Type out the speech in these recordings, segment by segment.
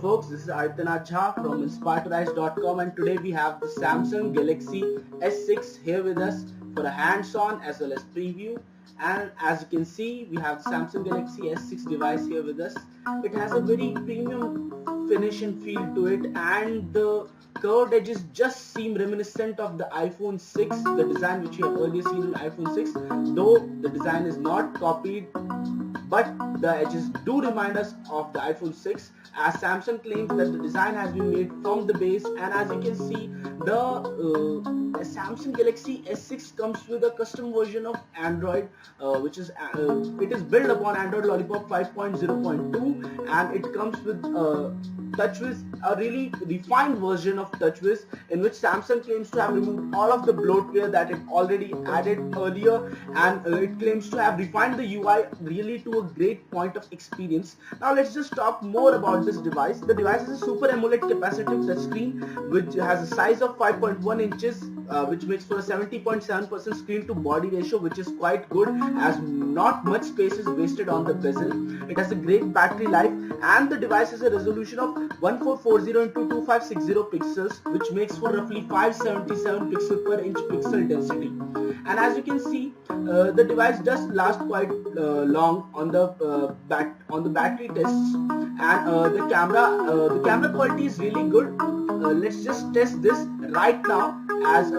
folks, this is Artana Jha from inspiredtorise.com, and today we have the Samsung Galaxy S6 here with us for a hands-on as well as preview. And as you can see, we have the Samsung Galaxy S6 device here with us. It has a very premium finish and feel to it, and the curved edges just seem reminiscent of the iPhone 6, the design which you have earlier seen in iPhone 6, though the design is not copied, but the edges do remind us of the iPhone 6, as Samsung claims that the design has been made from the base. And as you can see, the Samsung Galaxy S6 comes with a custom version of Android, which is it is built upon Android Lollipop 5.0.2, and it comes with TouchWiz, a really refined version of TouchWiz, in which Samsung claims to have removed all of the bloatware that it already added earlier, and it claims to have refined the UI really to a great point of experience. Now let's just talk more about this device. The device is a Super AMOLED capacitive touchscreen which has a size of 5.1 inches, which makes for a 70.7% screen to body ratio, which is quite good, as not much space is wasted on the bezel. It has a great battery life, and the device has a resolution of 1440 into 2560 pixels, which makes for roughly 577 pixel per inch pixel density. And as you can see, the device does last quite long on the battery tests, and the camera quality is really good. Let's just test this right now, as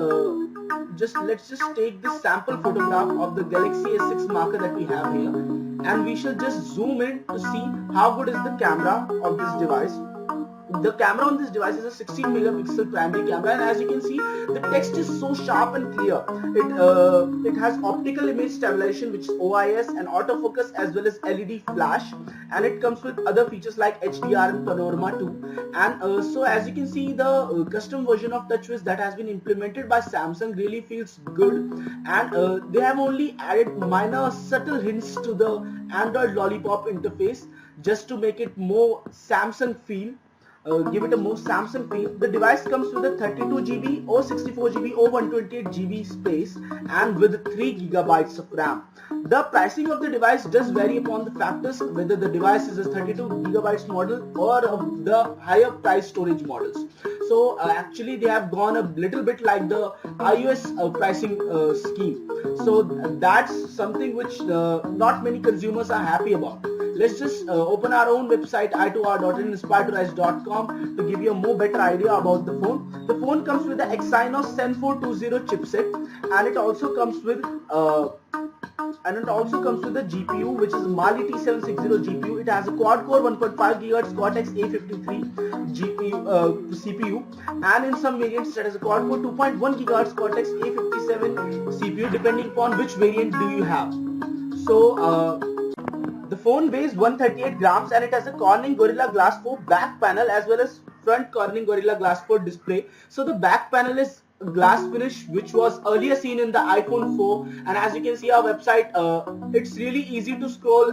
let's just take this sample photograph of the Galaxy S6 marker that we have here, and we shall just zoom in to see how good is the camera of this device. The camera on this device is a 16 megapixel primary camera, and as you can see, the text is so sharp and clear. It has optical image stabilization, which is OIS, and autofocus, as well as LED flash, and it comes with other features like HDR and panorama too. And so as you can see, the custom version of TouchWiz that has been implemented by Samsung really feels good, and they have only added minor subtle hints to the Android Lollipop interface just to make it more Samsung feel. Give it a more Samsung feel. The device comes with a 32GB or 64GB or 128GB space, and with 3GB of RAM. The pricing of the device does vary upon the factors, whether the device is a 32GB model or the higher price storage models. So actually they have gone a little bit like the iOS pricing scheme. So that's something which not many consumers are happy about. Let's just open our own website i2r.inspiredtorise.com to give you a more better idea about the phone. The phone comes with the Exynos Zen 420 chipset, and it also comes with the GPU, which is Mali T760 GPU. It has a quad-core 1.5 GHz Cortex-A53 CPU, and in some variants it has a quad-core 2.1 GHz Cortex-A57 CPU, depending upon which variant do you have. So the phone weighs 138 grams, and it has a Corning Gorilla Glass 4 back panel as well as front Corning Gorilla Glass 4 display. So the back panel is glass finish, which was earlier seen in the iPhone 4, and as you can see our website, it's really easy to scroll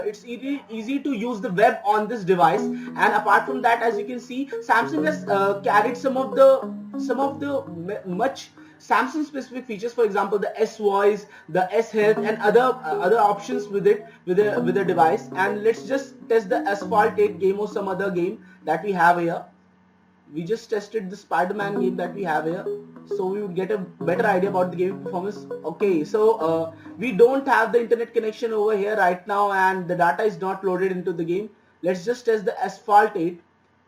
it's easy to use the web on this device. And apart from that, as you can see, Samsung has carried some of the much Samsung specific features, for example the S Voice, the S Health, and other options with the device. And let's just test the Asphalt 8 game or some other game that we have here. We just tested the Spider-Man game that we have here, so we would get a better idea about the game performance. Okay, so we don't have the internet connection over here right now, and the data is not loaded into the game. Let's just test the Asphalt 8.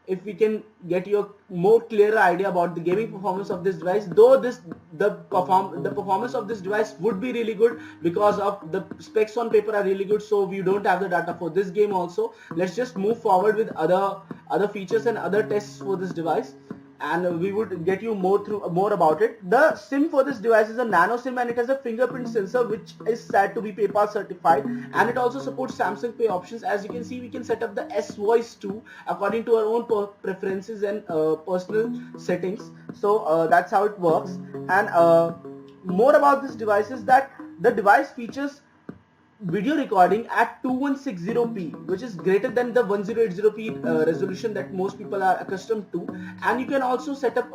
If we can get you a more clearer idea about the gaming performance of this device, though the performance of this device would be really good because of the specs on paper are really good, so we don't have the data for this game also. Let's just move forward with other features and other tests for this device, and we would get you more about it. The SIM for this device is a nano SIM, and it has a fingerprint sensor which is said to be PayPal certified, and it also supports Samsung Pay options. As you can see, we can set up the S Voice too according to our own preferences and personal settings. So that's how it works. And more about this device is that the device features video recording at 2160p, which is greater than the 1080p resolution that most people are accustomed to. And you can also set up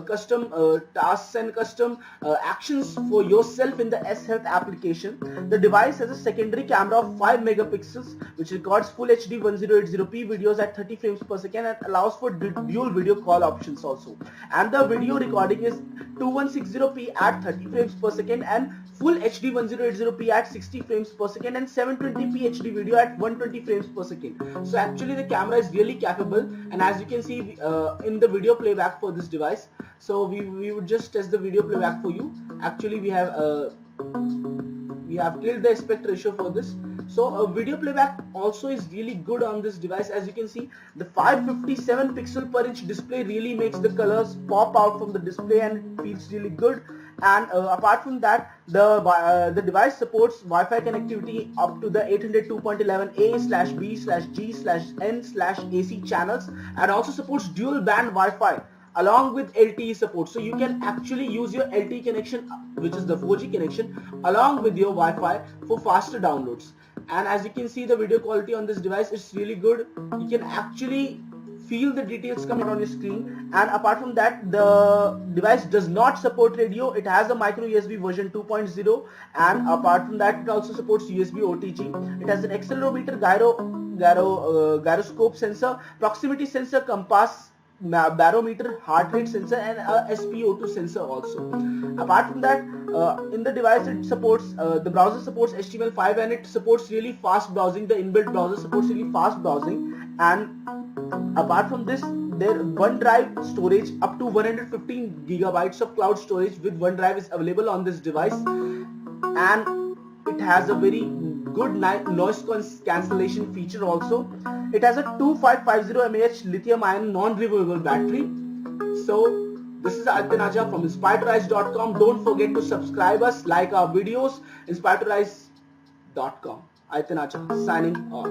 custom tasks and custom actions for yourself in the S Health application. The device has a secondary camera of 5 megapixels, which records full HD 1080p videos at 30 frames per second and allows for dual video call options also. And the video recording is 2160p at 30 frames per second and full HD 1080p at 60 frames per second and 720p HD video at 120 frames per second. So actually the camera is really capable, and as you can see in the video playback for this device, so we would just test the video playback for you. Actually we have killed the aspect ratio for this. So video playback also is really good on this device. As you can see, the 557 pixel per inch display really makes the colors pop out from the display and it feels really good. And apart from that, the device supports Wi-Fi connectivity up to the 802.11a/b/g/n/AC channels, and also supports dual band Wi-Fi along with LTE support. So you can actually use your LTE connection, which is the 4G connection, along with your Wi-Fi for faster downloads. And as you can see, the video quality on this device is really good. You can actually feel the details coming on your screen. And apart from that, the device does not support radio. It has a micro USB version 2.0, and apart from that, it also supports USB OTG. It has an accelerometer, gyroscope sensor, proximity sensor, compass, barometer, heart rate sensor, and a SpO2 sensor also. Apart from that, in the device it supports the browser supports HTML5, and it supports really fast browsing. The inbuilt browser supports really fast browsing. And apart from this, there OneDrive storage up to 115 gigabytes of cloud storage with OneDrive is available on this device, and it has a very good noise cancellation feature also. It has a 2550 mAh lithium-ion non-removable battery. So this is Aditya from inspiredtorise.com. Don't forget to subscribe us, like our videos. inspiredtorise.com. Aditya signing off.